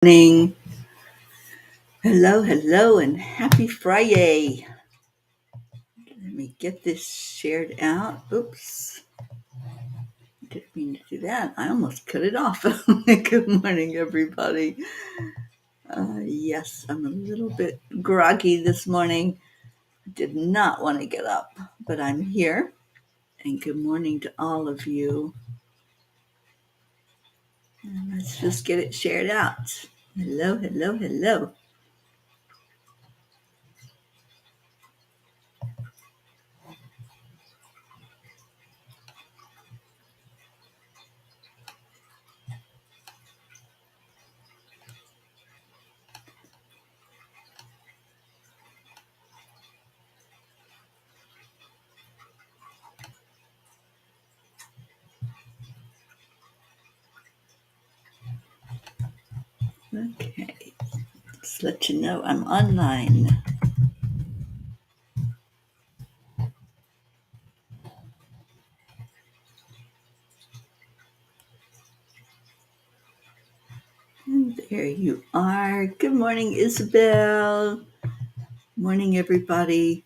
Morning. Hello, and happy Friday. Let me get this shared out. Oops. Didn't mean to do that. I almost cut it off. Good morning, everybody. Yes, I'm a little bit groggy this morning. I did not want to get up, but I'm here. And good morning to all of you. And let's just get it shared out. Hello. Okay, just let you know I'm online. And there you are. Good morning, Isabel. Morning, everybody.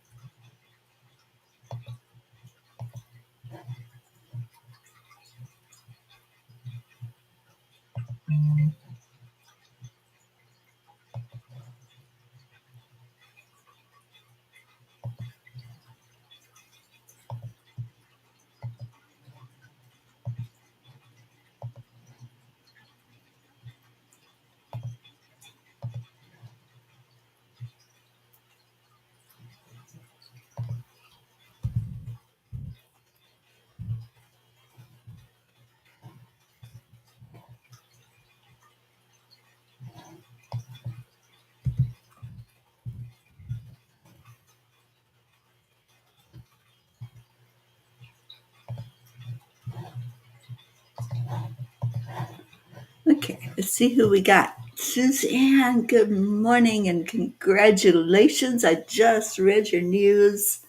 Okay, let's see who we got. Suzanne, good morning and congratulations. I just read your news.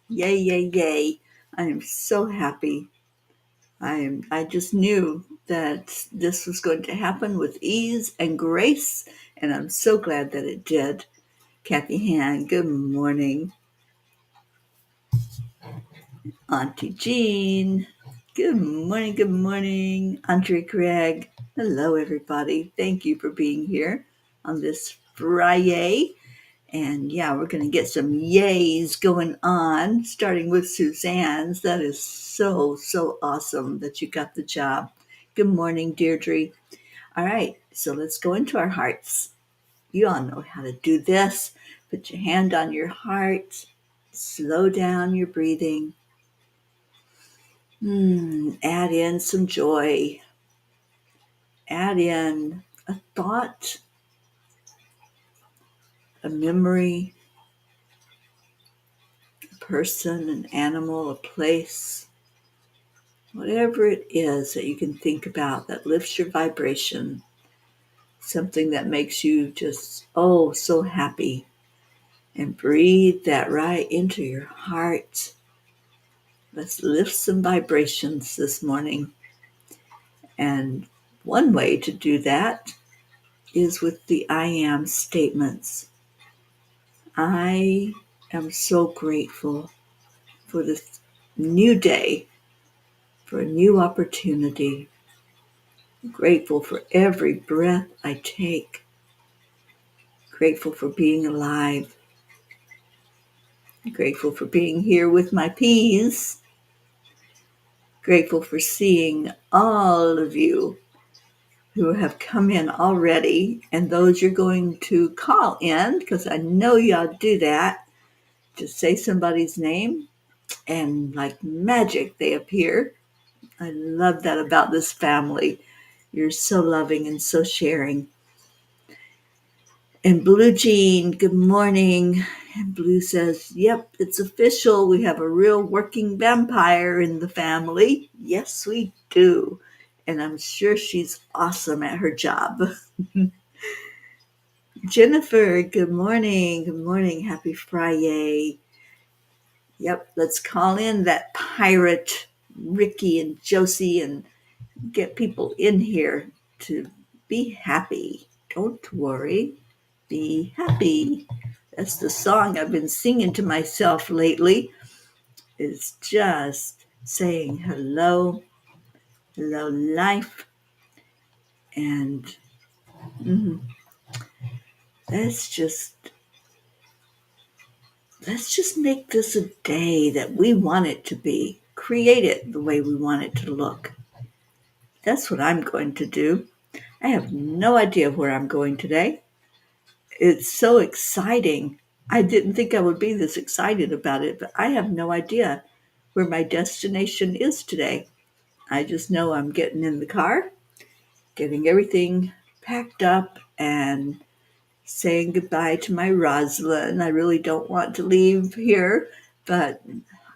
Yay. I am so happy. I just knew that this was going to happen with ease and grace, and I'm so glad that it did. Kathy Han, good morning. Auntie Jean, good morning. Andre Craig, hello everybody. Thank you for being here on this Friday. And yeah, we're going to get some yays going on, starting with Suzanne's. That is so awesome that you got the job. Good morning, Deirdre. All right, so let's go into our hearts. You all know how to do this. Put your hand on your heart, slow down your breathing. Add in some joy. Add in a thought, a memory, a person, an animal, a place. Whatever it is that you can think about that lifts your vibration, something that makes you just, so happy. And breathe that right into your heart. Let's lift some vibrations this morning. And one way to do that is with the I am statements. I am so grateful for this new day, for a new opportunity. I'm grateful for every breath I take. Grateful for being alive. Grateful for being here with my peas. Grateful for seeing all of you who have come in already and those you're going to call in, because I know y'all do that. Just say somebody's name and like magic they appear. I love that about this family. You're so loving and so sharing. And Blue Jean, good morning. And Blue says, yep, it's official. We have a real working vampire in the family. Yes, we do. And I'm sure she's awesome at her job. Jennifer, good morning. Good morning. Happy Friday. Yep, let's call in that pirate, Ricky and Josie, and get people in here to be happy, Don't worry, be happy. That's the song I've been singing to myself lately. It's just saying hello, hello, life, and mm, let's just let's just make this a day that we want it to be. Create it the way we want it to look. That's what I'm going to do. I have no idea where I'm going today. It's so exciting. I didn't think I would be this excited about it, but I have no idea where my destination is today. I just know I'm getting in the car, getting everything packed up, and saying goodbye to my Rosalind. I really don't want to leave here, but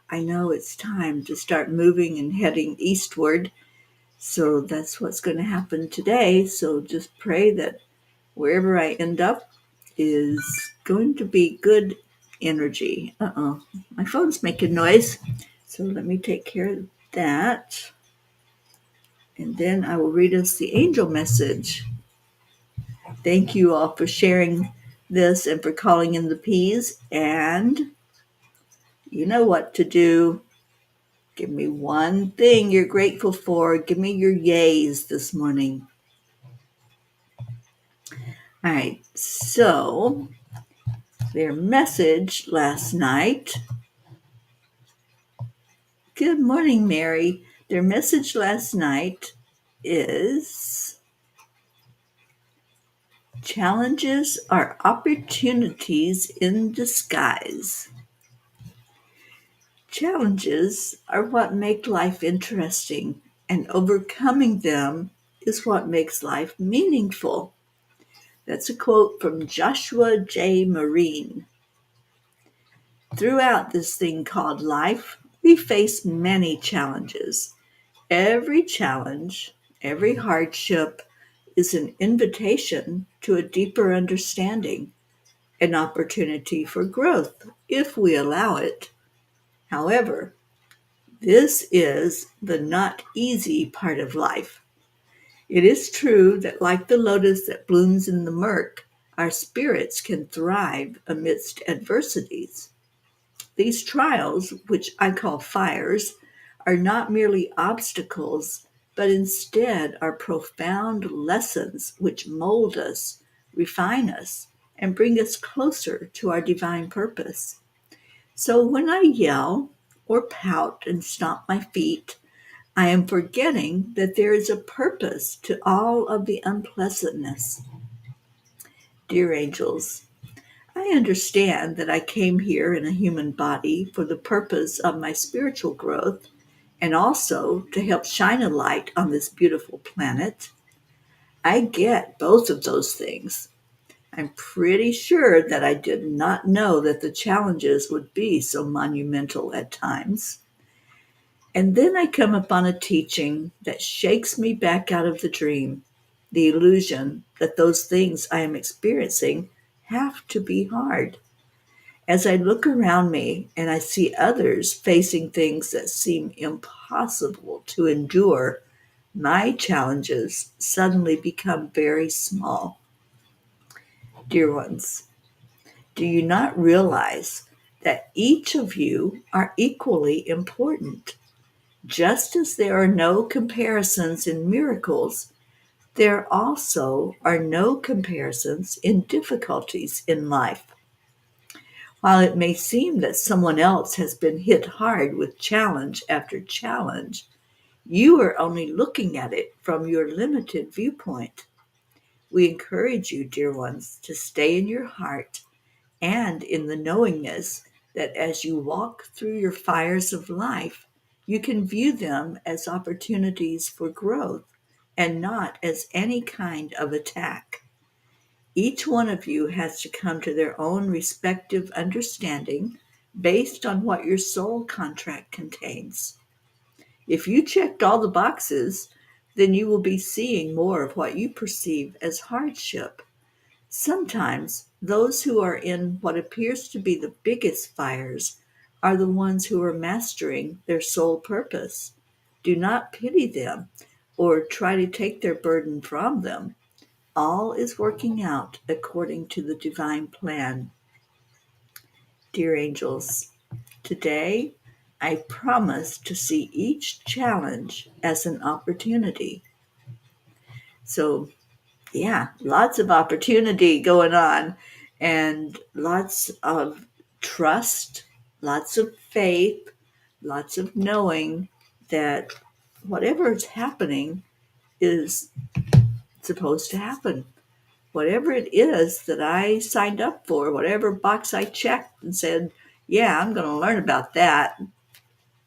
I know it's time to start moving and heading eastward. So that's what's going to happen today. So just pray that wherever I end up is going to be good energy. Uh-oh, my phone's making noise. So let me take care of that. And then I will read us the angel message. Thank you all for sharing this and for calling in the P's. And you know what to do. Give me one thing you're grateful for. Give me your yays this morning. All right, so their message last night. Good morning, Mary. Their message last night is challenges are opportunities in disguise. Challenges are what make life interesting, and overcoming them is what makes life meaningful. That's a quote from Joshua J. Marine. Throughout this thing called life, we face many challenges. Every challenge, every hardship is an invitation to a deeper understanding, an opportunity for growth, if we allow it. However, this is the not easy part of life. It is true that, like the lotus that blooms in the murk, our spirits can thrive amidst adversities. These trials, which I call fires, are not merely obstacles, but instead are profound lessons which mold us, refine us, and bring us closer to our divine purpose. So when I yell or pout and stomp my feet, I am forgetting that there is a purpose to all of the unpleasantness. Dear angels, I understand that I came here in a human body for the purpose of my spiritual growth and also to help shine a light on this beautiful planet. I get both of those things. I'm pretty sure that I did not know that the challenges would be so monumental at times. And then I come upon a teaching that shakes me back out of the dream, the illusion that those things I am experiencing have to be hard. As I look around me and I see others facing things that seem impossible to endure, my challenges suddenly become very small. Dear ones, do you not realize that each of you are equally important? Just as there are no comparisons in miracles, there also are no comparisons in difficulties in life. While it may seem that someone else has been hit hard with challenge after challenge, you are only looking at it from your limited viewpoint. We encourage you, dear ones, to stay in your heart and in the knowingness that as you walk through your fires of life, you can view them as opportunities for growth and not as any kind of attack. Each one of you has to come to their own respective understanding based on what your soul contract contains. If you checked all the boxes, then you will be seeing more of what you perceive as hardship. Sometimes those who are in what appears to be the biggest fires are the ones who are mastering their soul purpose. Do not pity them or try to take their burden from them. all is working out according to the divine plan. Dear angels, today I promise to see each challenge as an opportunity. So, yeah, lots of opportunity going on and lots of trust, lots of faith, lots of knowing that whatever is happening is supposed to happen. Whatever it is that I signed up for, whatever box I checked and said, yeah, I'm going to learn about that,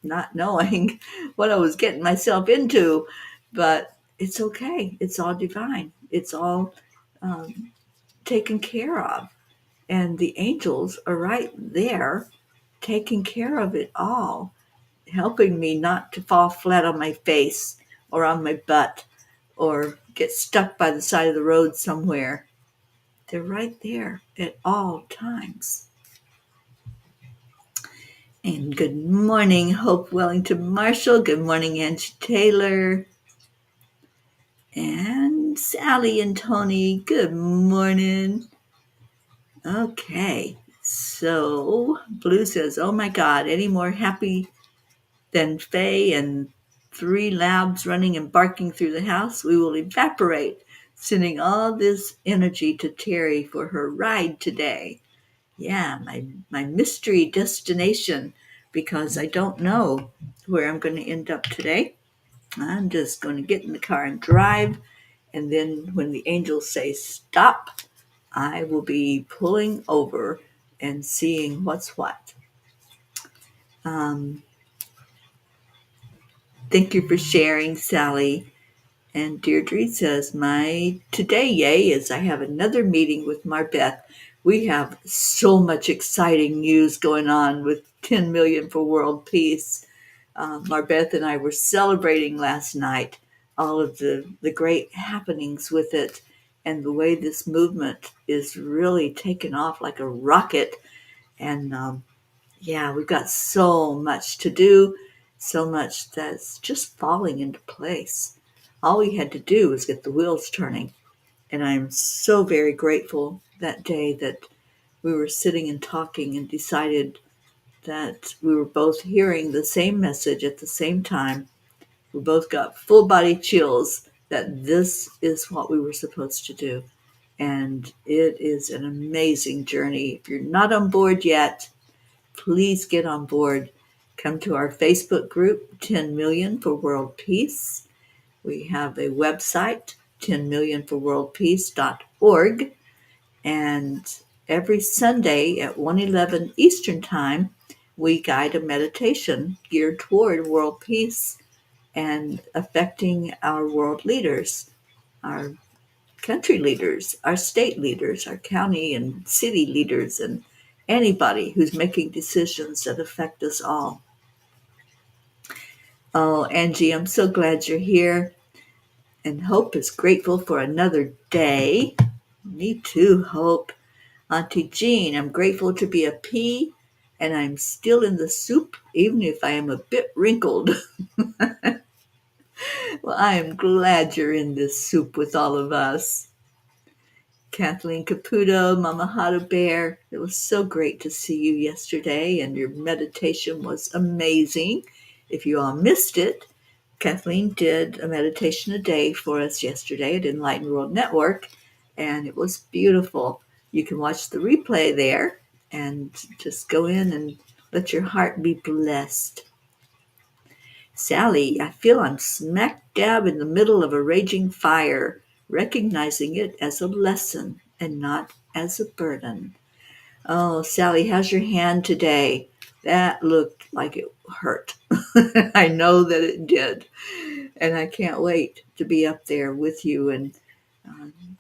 not knowing what I was getting myself into, but it's okay. It's all divine. It's all taken care of. And the angels are right there taking care of it all, helping me not to fall flat on my face or on my butt or get stuck by the side of the road somewhere. They're right there at all times. And good morning, Hope Wellington Marshall. Good morning, Angie Taylor. And Sally and Tony. Good morning. Okay, so Blue says, oh my God, any more happy than Faye and 3 labs running and barking through the house? We will evaporate, sending all this energy to Teri for her ride today. Yeah, my mystery destination, because I don't know where I'm going to end up today. I'm just going to get in the car and drive, and then when the angels say stop, I will be pulling over and seeing what's what. Thank you for sharing, Sally. And Deirdre says, my today yay is I have another meeting with Marbeth. We have so much exciting news going on with 10 million for world peace. Marbeth and I were celebrating last night all of the great happenings with it and the way this movement is really taking off like a rocket. And yeah, we've got so much to do, so much that's just falling into place. All we had to do was get the wheels turning. And I'm so very grateful that day that we were sitting and talking and decided that we were both hearing the same message at the same time. We both got full body chills that this is what we were supposed to do. And it is an amazing journey. If you're not on board yet, please get on board. Come to our Facebook group, 10 Million for World Peace. We have a website, 10millionforworldpeace.org. And every Sunday at 1:11 Eastern Time, we guide a meditation geared toward world peace and affecting our world leaders, our country leaders, our state leaders, our county and city leaders, and anybody who's making decisions that affect us all. Oh, Angie, I'm so glad you're here. And Hope is grateful for another day. Me too, Hope. Auntie Jean, I'm grateful to be a pea, and I'm still in the soup, even if I am a bit wrinkled. Well, I am glad you're in this soup with all of us. Kathleen Caputo, Mama Hada Bear, it was so great to see you yesterday, and your meditation was amazing. If you all missed it, Kathleen did a meditation a day for us yesterday at Enlightened World Network, and it was beautiful. You can watch the replay there and just go in and let your heart be blessed. Sally, I feel I'm smack dab in the middle of a raging fire, recognizing it as a lesson and not as a burden. Oh, Sally, how's your hand today? That looked like it hurt. I know that it did. And I can't wait to be up there with you and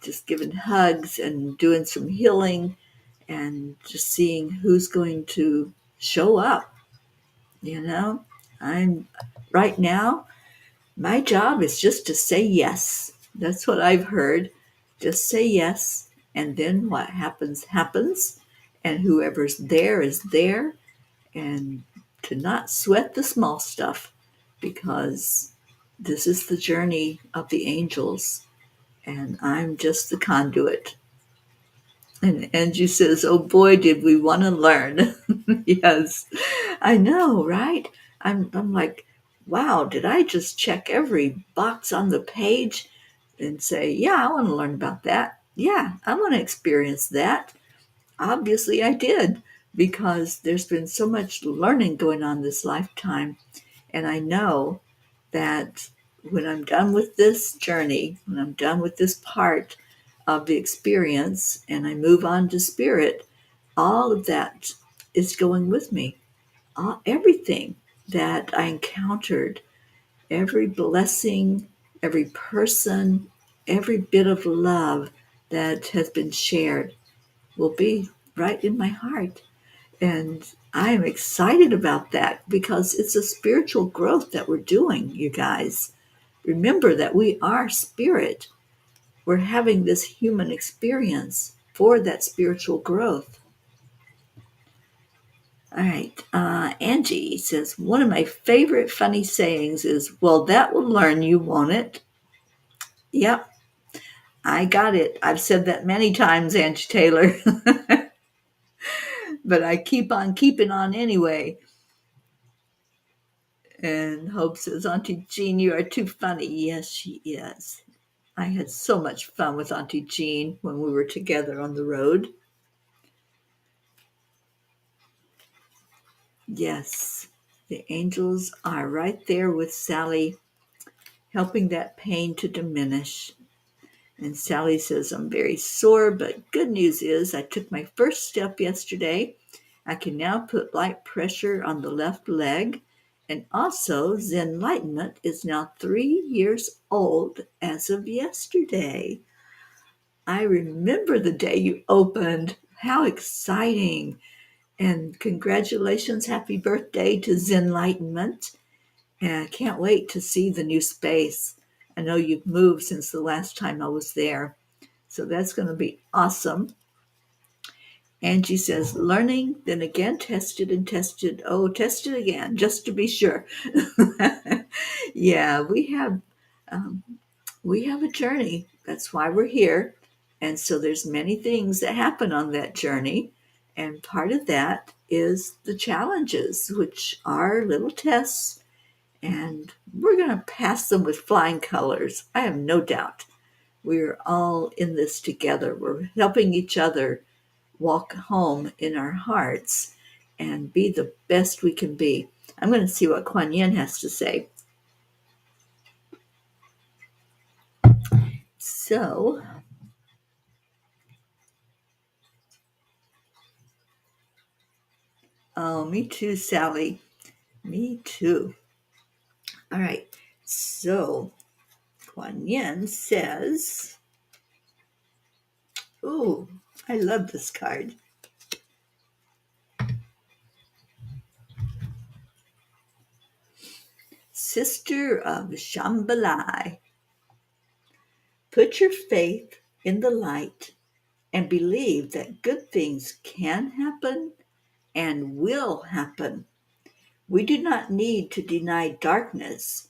just giving hugs and doing some healing and just seeing who's going to show up. You know, I'm right now, my job is just to say yes. That's what I've heard. Just say yes. And then what happens, happens. And whoever's there is there. And to not sweat the small stuff, because this is the journey of the angels. and I'm just the conduit. And Angie says, "Oh boy, did we want to learn." Yes, I know, right? I'm like, wow, did I just check every box on the page and say, yeah, I want to learn about that. Yeah, I want to experience that. Obviously, I did, because there's been so much learning going on this lifetime. And I know that when I'm done with this journey, when I'm done with this part of the experience and I move on to spirit, all of that is going with me. Everything that I encountered, every blessing, every person, every bit of love that has been shared will be right in my heart. And I am excited about that because it's a spiritual growth that we're doing, you guys. Remember that we are spirit. We're having this human experience for that spiritual growth. All right. Angie says, one of my favorite funny sayings is, well, that will learn you, won't it? Yep, I got it. I've said that many times, Angie Taylor, but I keep on keeping on anyway. And Hope says, Auntie Jean, you are too funny. Yes, she is. I had so much fun with Auntie Jean when we were together on the road. Yes, the angels are right there with Sally, helping that pain to diminish. And Sally says, I'm very sore, but good news is I took my first step yesterday. I can now put light pressure on the left leg. And also, Zenlightenment is now 3 years old as of yesterday. I remember the day you opened. How exciting. And congratulations, happy birthday to Zenlightenment. And I can't wait to see the new space. I know you've moved since the last time I was there. So that's going to be awesome. Angie says, learning, then again tested and tested. Oh, tested again, just to be sure. Yeah, um, we have a journey. That's why we're here. And so there's many things that happen on that journey. And part of that is the challenges, which are little tests. And we're going to pass them with flying colors. I have no doubt. We're all in this together. We're helping each other walk home in our hearts and be the best we can be. I'm going to see what Kuan Yin has to say. So, oh, me too, Sally. Me too. All right. So, Kuan Yin says, ooh, I love this card. Sister of Shambhalai, put your faith in the light and believe that good things can happen and will happen. We do not need to deny darkness,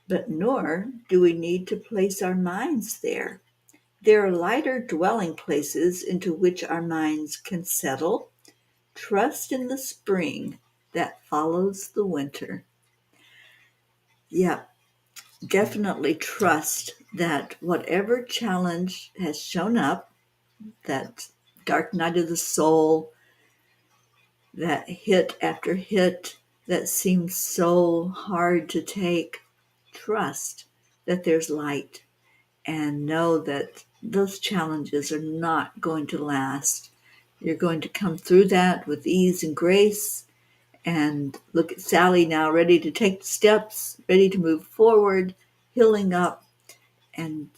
but nor do we need to place our minds there. There are lighter dwelling places into which our minds can settle. Trust in the spring that follows the winter. Yeah, definitely trust that whatever challenge has shown up, that dark night of the soul, that hit after hit that seems so hard to take, trust that there's light and know that those challenges are not going to last. You're going to come through that with ease and grace. And look at Sally now, ready to take steps, ready to move forward, healing up, and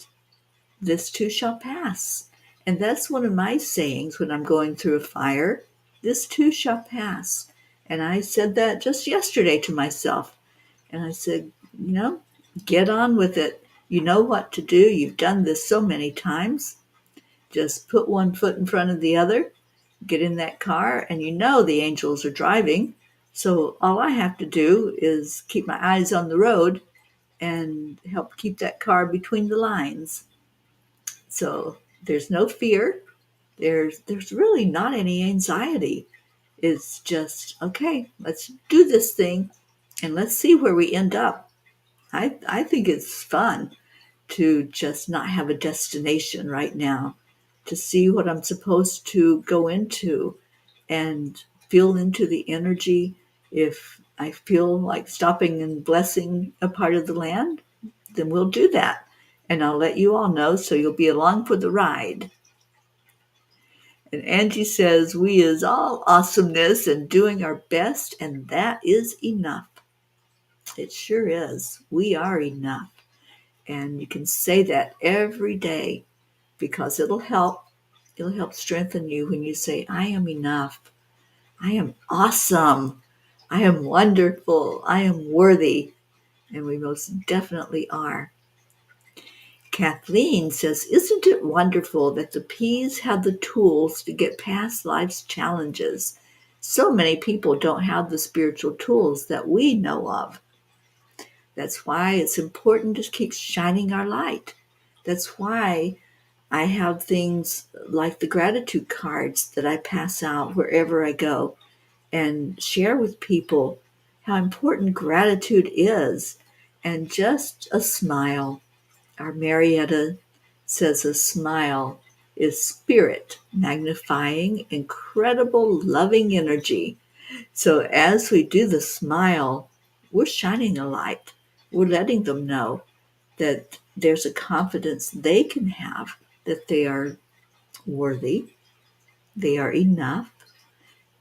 this too shall pass. And that's one of my sayings when I'm going through a fire. This too shall pass. And I said that just yesterday to myself. And I said, get on with it. You know what to do. You've done this so many times. Just put one foot in front of the other, get in that car, and the angels are driving. So all I have to do is keep my eyes on the road and help keep that car between the lines. So there's no fear. There's really not any anxiety. It's just, okay, let's do this thing and let's see where we end up. I think it's fun to just not have a destination right now, to see what I'm supposed to go into and feel into the energy. If I feel like stopping and blessing a part of the land, then we'll do that. And I'll let you all know so you'll be along for the ride. And Angie says, we is all awesomeness and doing our best, and that is enough. It sure is. We are enough. And you can say that every day because it'll help. It'll help strengthen you when you say, I am enough. I am awesome. I am wonderful. I am worthy. And we most definitely are. Kathleen says, isn't it wonderful that the P's have the tools to get past life's challenges? So many people don't have the spiritual tools that we know of. That's why it's important to keep shining our light. That's why I have things like the gratitude cards that I pass out wherever I go and share with people how important gratitude is, and just a smile. Our Marietta says a smile is spirit magnifying incredible loving energy. So as we do the smile, we're shining a light. We're letting them know that there's a confidence they can have that they are worthy, they are enough,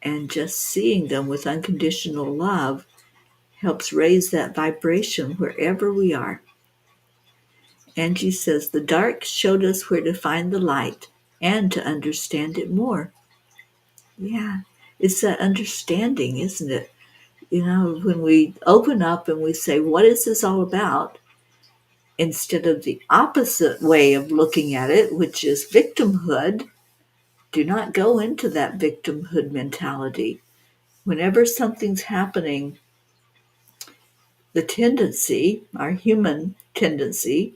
and just seeing them with unconditional love helps raise that vibration wherever we are. Angie says, the dark showed us where to find the light and to understand it more. Yeah, it's that understanding, isn't it? You know, when we open up and we say, what is this all about? Instead of the opposite way of looking at it, which is victimhood, do not go into that victimhood mentality. Whenever something's happening, the tendency, our human tendency,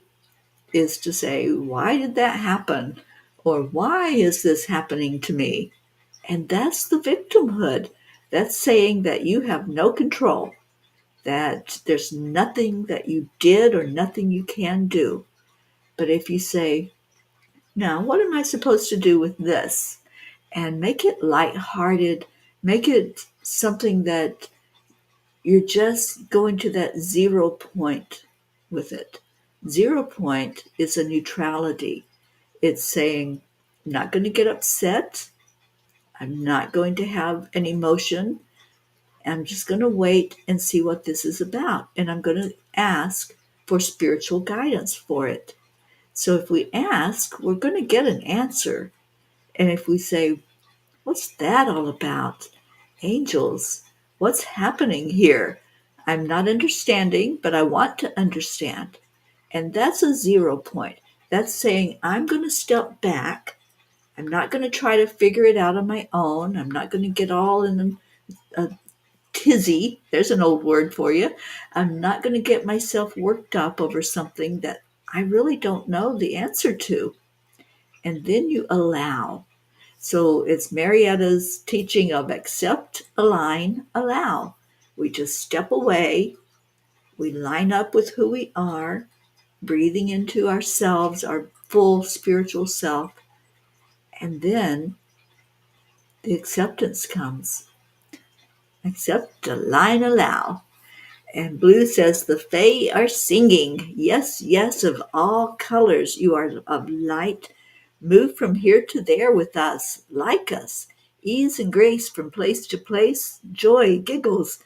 is to say, why did that happen? Or why is this happening to me? And that's the victimhood. That's saying that you have no control, that there's nothing that you did or nothing you can do. But if you say, now, what am I supposed to do with this? And make it lighthearted, make it something that you're just going to that 0 point with it. 0 point is a neutrality. It's saying, I'm not going to get upset. I'm not going to have an emotion. I'm just going to wait and see what this is about. And I'm going to ask for spiritual guidance for it. So if we ask, we're going to get an answer. And if we say, what's that all about? Angels, what's happening here? I'm not understanding, but I want to understand. And that's a 0 point. That's saying, I'm going to step back. I'm not going to try to figure it out on my own. I'm not going to get all in a tizzy. There's an old word for you. I'm not going to get myself worked up over something that I really don't know the answer to. And then you allow. So it's Marietta's teaching of accept, align, allow. We just step away. We line up with who we are, breathing into ourselves, our full spiritual self. And then the acceptance comes. Accept, align, allow. And Blue says, the Fae are singing. Yes, yes, of all colors. You are of light. Move from here to there with us, like us. Ease and grace from place to place. Joy, giggles,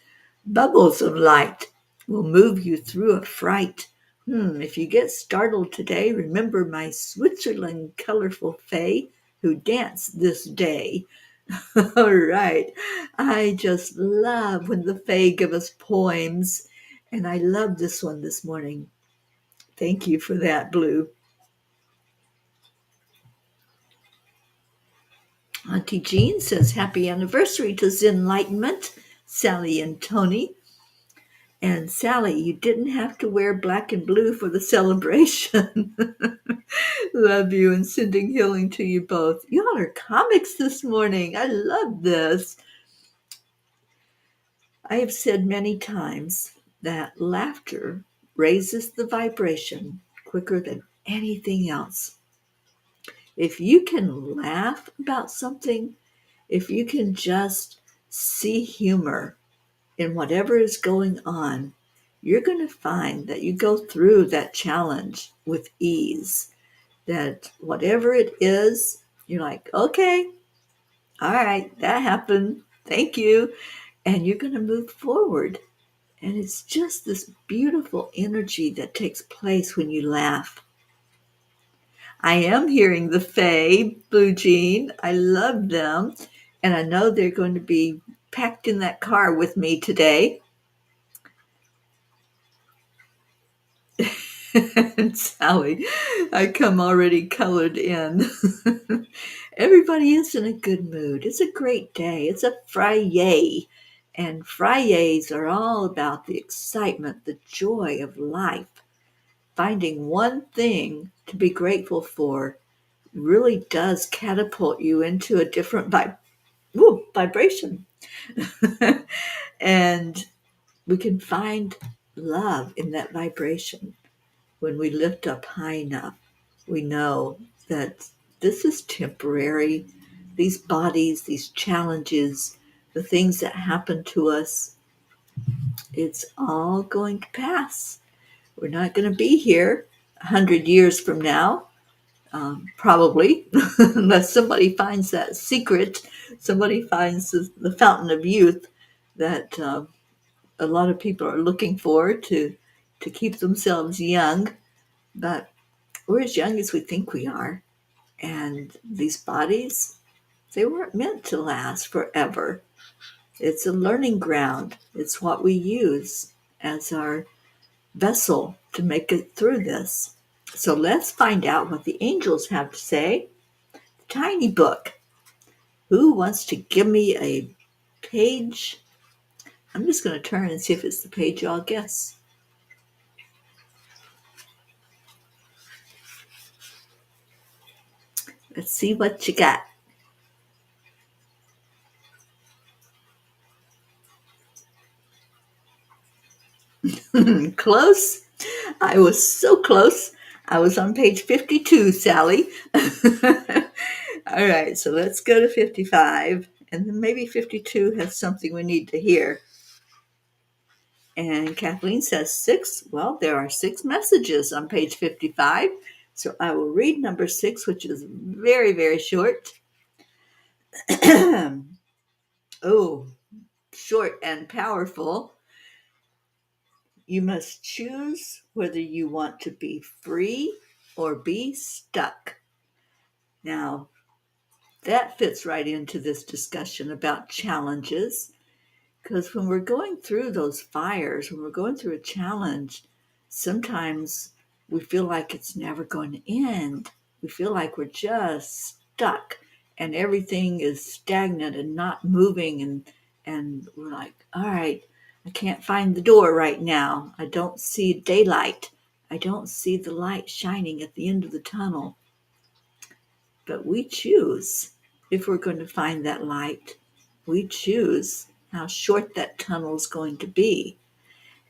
bubbles of light will move you through a fright. If you get startled today, remember my Switzerland colorful Fae who danced this day. All right. I just love when the Fae give us poems, and I love this one this morning. Thank you for that, Blue. Auntie Jean says, happy anniversary to Zenlightenment, Sally and Tony. And Sally, you didn't have to wear black and blue for the celebration. Love you and sending healing to you both. Y'all are comics this morning. I love this. I have said many times that laughter raises the vibration quicker than anything else. If you can laugh about something, if you can just see humor in whatever is going on, you're going to find that you go through that challenge with ease. That whatever it is, you're like, okay, all right, that happened. Thank you. And you're going to move forward. And it's just this beautiful energy that takes place when you laugh. I am hearing the Fae, Blue Jean. I love them. And I know they're going to be packed in that car with me today. And Sally, I come already colored in. Everybody is in a good mood. It's a great day. It's a Friday. And Fridays are all about the excitement, the joy of life. Finding one thing to be grateful for really does catapult you into a different vibration. And we can find love in that vibration. When we lift up high enough, we know that this is temporary. These bodies, these challenges, the things that happen to us, it's all going to pass. We're not going to be here 100 years from now, probably, unless somebody finds that secret, somebody finds the fountain of youth that a lot of people are looking for to keep themselves young. But we're as young as we think we are. And these bodies, they weren't meant to last forever. It's a learning ground. It's what we use as our vessel to make it through this. So let's find out what the angels have to say. Tiny book. Who wants to give me a page? I'm just going to turn and see if it's the page y'all guess. Let's see what you got. Close. I was so close. I was on page 52, Sally. All right, so let's go to 55. And then maybe 52 has something we need to hear. And Kathleen says 6. Well, there are 6 messages on page 55. So I will read number 6, which is very, very short. Oh, short and powerful. You must choose whether you want to be free or be stuck. Now, that fits right into this discussion about challenges, because when we're going through those fires, when we're going through a challenge, sometimes we feel like it's never going to end. We feel like we're just stuck and everything is stagnant and not moving, and we're like, all right, I can't find the door right now. I don't see daylight. I don't see the light shining at the end of the tunnel. But we choose if we're going to find that light. We choose how short that tunnel is going to be.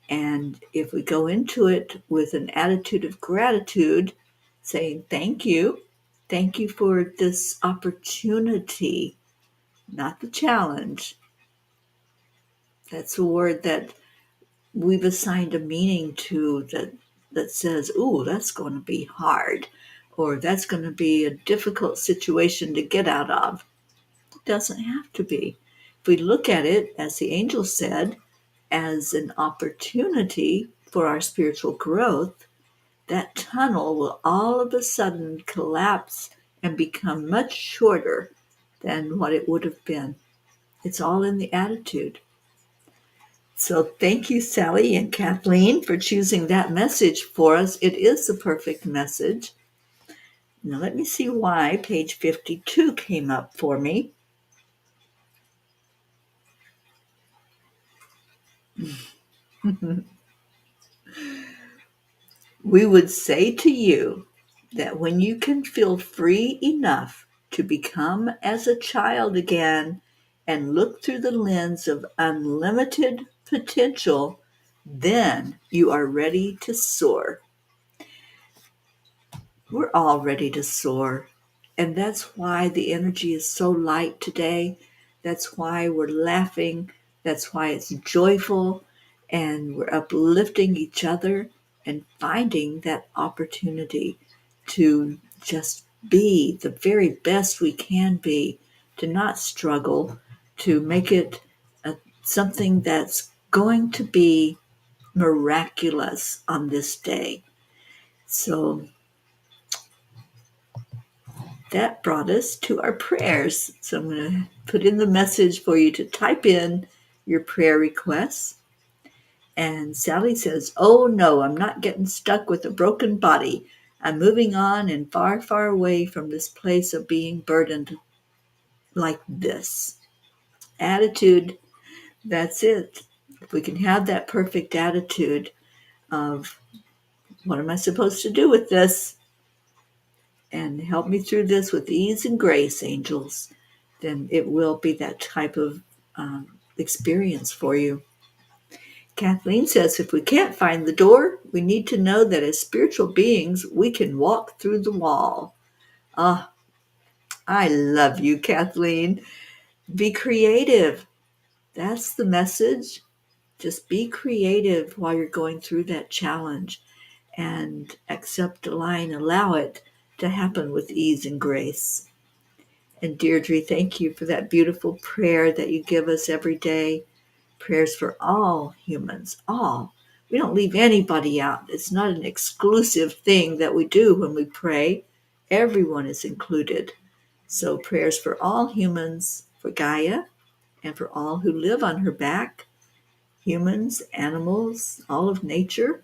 And if we go into it with an attitude of gratitude, saying thank you for this opportunity, not the challenge. That's a word that we've assigned a meaning to that says, ooh, that's going to be hard, or that's going to be a difficult situation to get out of. It doesn't have to be. If we look at it, as the angel said, as an opportunity for our spiritual growth, that tunnel will all of a sudden collapse and become much shorter than what it would have been. It's all in the attitude. So thank you, Sally and Kathleen, for choosing that message for us. It is the perfect message. Now let me see why page 52 came up for me. We would say to you that when you can feel free enough to become as a child again and look through the lens of unlimited potential, then you are ready to soar. We're all ready to soar. And that's why the energy is so light today. That's why we're laughing. That's why it's joyful. And we're uplifting each other and finding that opportunity to just be the very best we can be, to not struggle, to make it something that's going to be miraculous on this day. So that brought us to our prayers. So I'm going to put in the message for you to type in your prayer requests. And Sally says, "Oh no, I'm not getting stuck with a broken body. I'm moving on and far, far away from this place of being burdened like this." Attitude, that's it. If we can have that perfect attitude of, what am I supposed to do with this? And help me through this with ease and grace, angels, then it will be that type of experience for you. Kathleen says, if we can't find the door, we need to know that as spiritual beings, we can walk through the wall. Ah, I love you, Kathleen. Be creative. That's the message. Just be creative while you're going through that challenge and accept, align, allow it to happen with ease and grace. And Deirdre, thank you for that beautiful prayer that you give us every day. Prayers for all humans, all. We don't leave anybody out. It's not an exclusive thing that we do when we pray. Everyone is included. So prayers for all humans, for Gaia, and for all who live on her back, humans, animals, all of nature,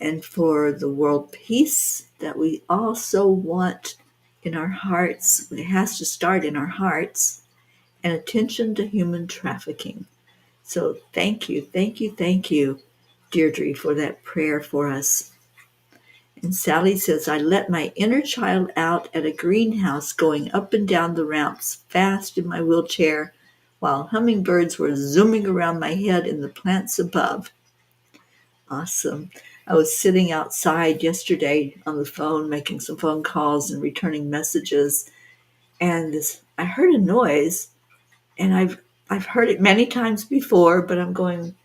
and for the world peace that we also want in our hearts. It has to start in our hearts, and attention to human trafficking. So thank you, thank you, thank you, Deirdre, for that prayer for us. And Sally says, I let my inner child out at a greenhouse going up and down the ramps fast in my wheelchair while hummingbirds were zooming around my head in the plants above. Awesome. I was sitting outside yesterday on the phone, making some phone calls and returning messages. And I heard a noise, and I've heard it many times before, but I'm going,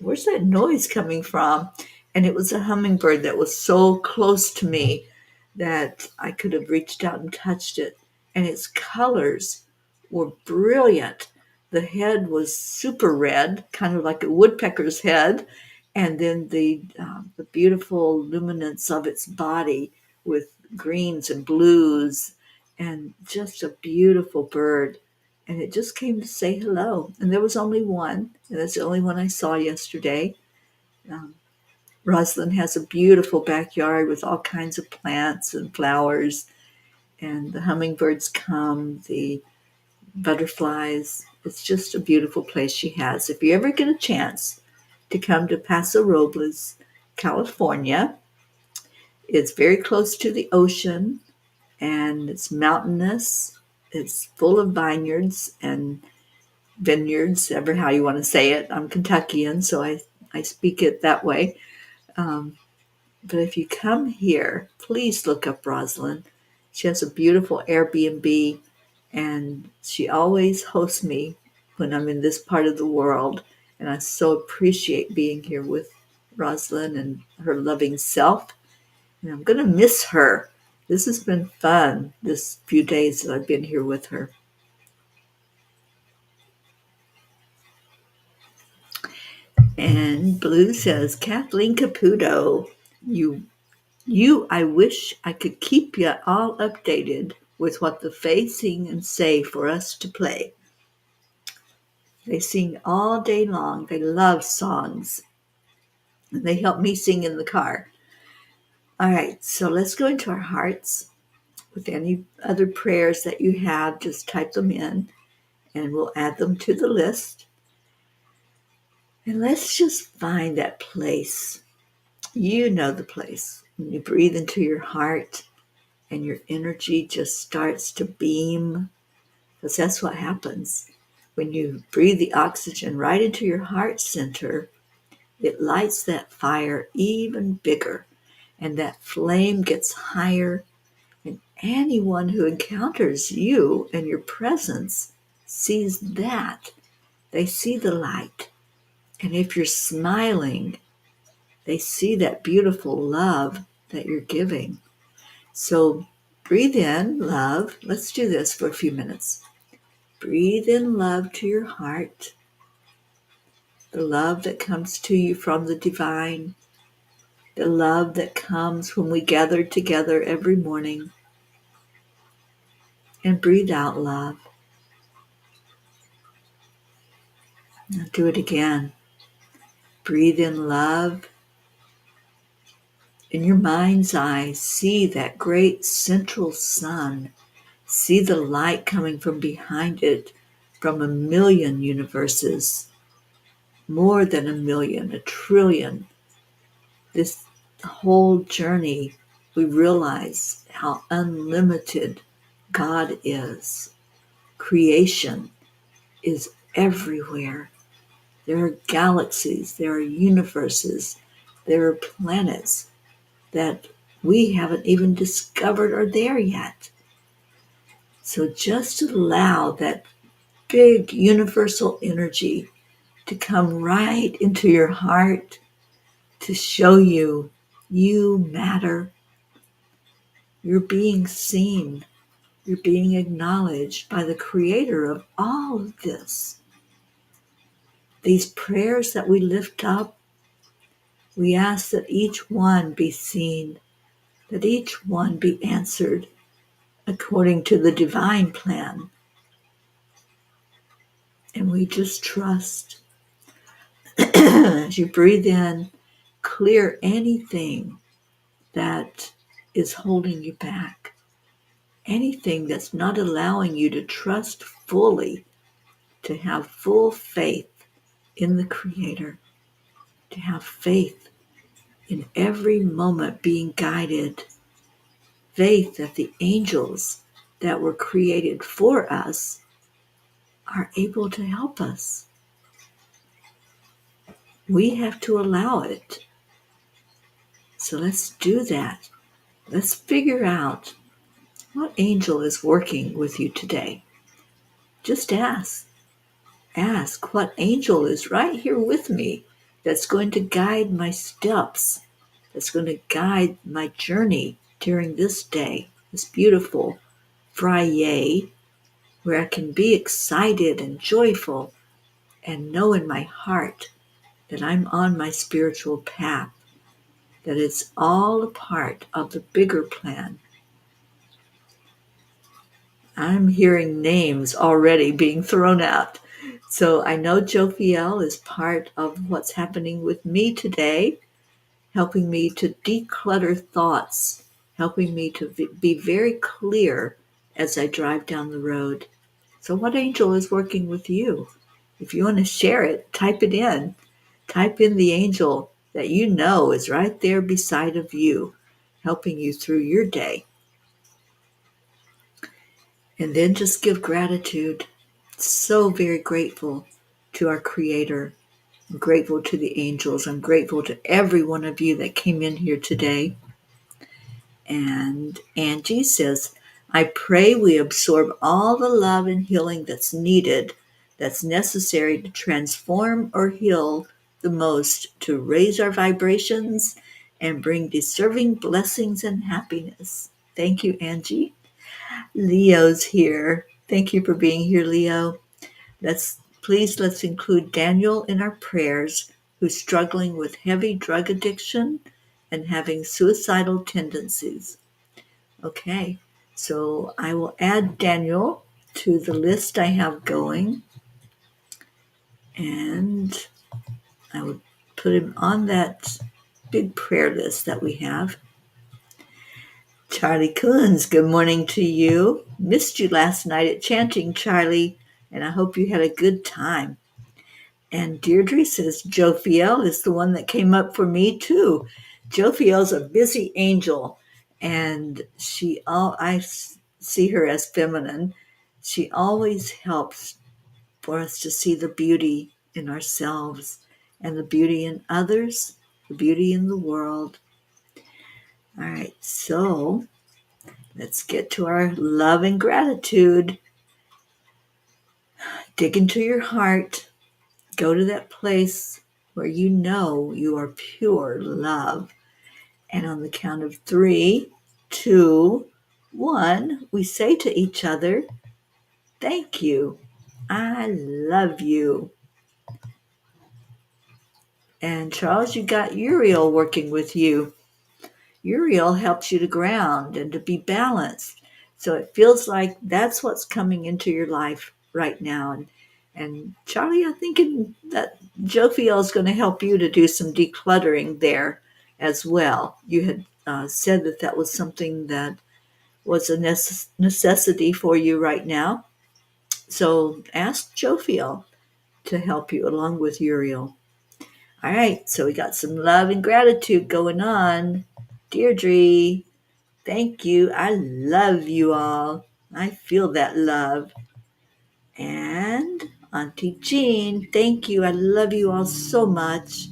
where's that noise coming from? And it was a hummingbird that was so close to me that I could have reached out and touched it. And its colors were brilliant. The head was super red, kind of like a woodpecker's head. And then the beautiful luminance of its body with greens and blues, and just a beautiful bird. And it just came to say hello. And there was only one, and that's the only one I saw yesterday. Um, Rosalind has a beautiful backyard with all kinds of plants and flowers, and the hummingbirds come, the butterflies. It's just a beautiful place she has. If you ever get a chance to come to Paso Robles, California, it's very close to the ocean, and it's mountainous. It's full of vineyards and vineyards, ever how you want to say it. I'm Kentuckian, so I speak it that way. Um, but if you come here, please look up Rosalind. She has a beautiful Airbnb, and she always hosts me when I'm in this part of the world. And I so appreciate being here with Rosalind and her loving self. And I'm going to miss her. This has been fun, this few days that I've been here with her. And Blue says, Kathleen Caputo, I wish I could keep you all updated with what the Fae sing and say for us to play. They sing all day long. They love songs. And they help me sing in the car. All right, so let's go into our hearts. With any other prayers that you have, just type them in, and we'll add them to the list. And let's just find that place. You know the place. When you breathe into your heart and your energy just starts to beam, because that's what happens. When you breathe the oxygen right into your heart center, it lights that fire even bigger, and that flame gets higher. And anyone who encounters you and your presence sees that. They see the light. And if you're smiling, they see that beautiful love that you're giving. So breathe in love. Let's do this for a few minutes. Breathe in love to your heart, the love that comes to you from the divine, the love that comes when we gather together every morning. And breathe out love. Now do it again. Breathe in love. In your mind's eye, see that great central sun. See the light coming from behind it, from a million universes, more than a million, a trillion. This whole journey, we realize how unlimited God is. Creation is everywhere. There are galaxies, there are universes, there are planets that we haven't even discovered are there yet. So just allow that big universal energy to come right into your heart to show you you matter. You're being seen. You're being acknowledged by the creator of all of this. These prayers that we lift up, we ask that each one be seen, that each one be answered according to the divine plan. And we just trust. As you breathe in, clear anything that is holding you back, anything that's not allowing you to trust fully, to have full faith in the Creator, to have faith in every moment being guided, faith that the angels that were created for us are able to help us. We have to allow it. So let's do that. Let's figure out what angel is working with you today. Just ask. Ask what angel is right here with me that's going to guide my steps, that's going to guide my journey during this day, this beautiful Friday, where I can be excited and joyful and know in my heart that I'm on my spiritual path, that it's all a part of the bigger plan. I'm hearing names already being thrown out. So I know Jophiel is part of what's happening with me today, helping me to declutter thoughts, helping me to be very clear as I drive down the road. So what angel is working with you? If you want to share it, type it in. Type in the angel that you know is right there beside of you, helping you through your day. And then just give gratitude. So very grateful to our Creator. I'm grateful to the angels. I'm grateful to every one of you that came in here today. And Angie says, I pray we absorb all the love and healing that's needed, that's necessary to transform or heal the most, to raise our vibrations and bring deserving blessings and happiness. Thank you, Angie. Leo's here. Thank you for being here, Leo. Let's include Daniel in our prayers, who's struggling with heavy drug addiction and having suicidal tendencies. Okay, so I will add Daniel to the list I have going, and I will put him on that big prayer list that we have. Charlie Coons, good morning to you. Missed you last night at chanting, Charlie, and I hope you had a good time. And Deirdre says Jophiel is the one that came up for me too. Jophiel's a busy angel, and I see her as feminine. She always helps for us to see the beauty in ourselves and the beauty in others, the beauty in the world. All right, so let's get to our love and gratitude. Dig into your heart. Go to that place where you know you are pure love. And on the count of 3, 2, 1, we say to each other, thank you. I love you. And Charles, you got Uriel working with you. Uriel helps you to ground and to be balanced. So it feels like that's what's coming into your life right now. And Charlie, I'm thinking that Jophiel is going to help you to do some decluttering there as well. You had said that that was something that was a necessity for you right now. So ask Jophiel to help you along with Uriel. All right, so we got some love and gratitude going on. Deirdre, thank you. I love you all. I feel that love. And Auntie Jean, thank you. I love you all so much.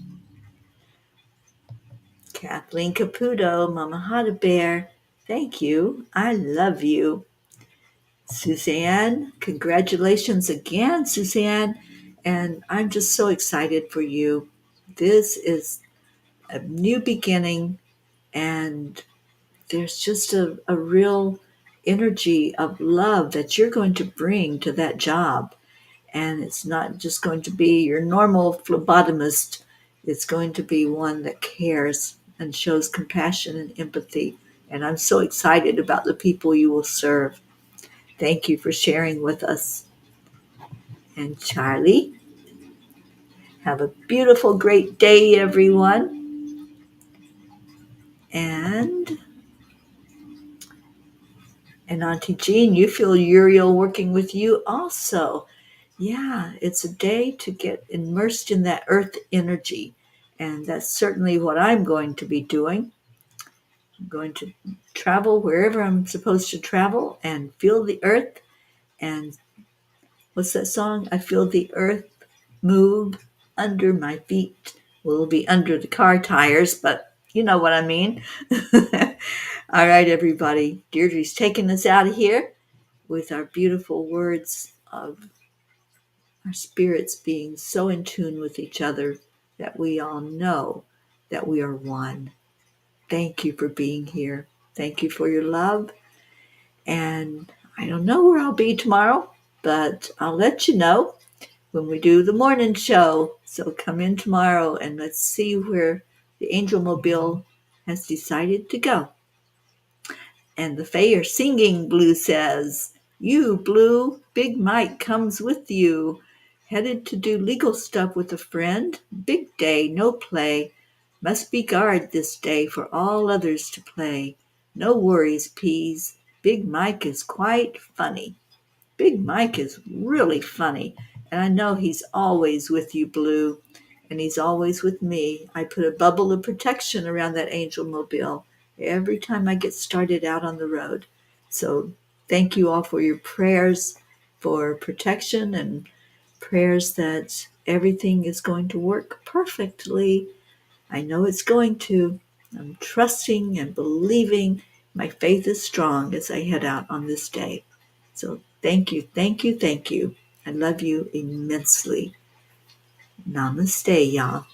Kathleen Caputo, Mama Hada Bear, thank you. I love you. Suzanne, congratulations again, Suzanne. And I'm just so excited for you. This is a new beginning, and there's just a real energy of love that you're going to bring to that job. And it's not just going to be your normal phlebotomist. It's going to be one that cares and shows compassion and empathy. And I'm so excited about the people you will serve. Thank you for sharing with us. And Charlie, have a beautiful, great day, everyone. And Auntie Jean, you feel Uriel working with you also. Yeah, it's a day to get immersed in that earth energy. And that's certainly what I'm going to be doing. I'm going to travel wherever I'm supposed to travel and feel the earth. And what's that song? I feel the earth move under my feet. Well, it'll be under the car tires, but you know what I mean. All right, everybody. Deirdre's taking us out of here with our beautiful words of our spirits being so in tune with each other that we all know that we are one. Thank you for being here. Thank you for your love. And I don't know where I'll be tomorrow, but I'll let you know when we do the morning show. So come in tomorrow and let's see where the Angel Mobile has decided to go. And the Fae are singing, Blue says. You, Blue, Big Mike comes with you. Headed to do legal stuff with a friend. Big day, no play. Must be guard this day for all others to play. No worries, Peas. Big Mike is quite funny. Big Mike is really funny. And I know he's always with you, Blue. And he's always with me. I put a bubble of protection around that Angel Mobile every time I get started out on the road. So thank you all for your prayers for protection and prayers that everything is going to work perfectly. I know it's going to. I'm trusting and believing. My faith is strong as I head out on this day. So thank you, thank you, thank you. I love you immensely. Namaste, y'all.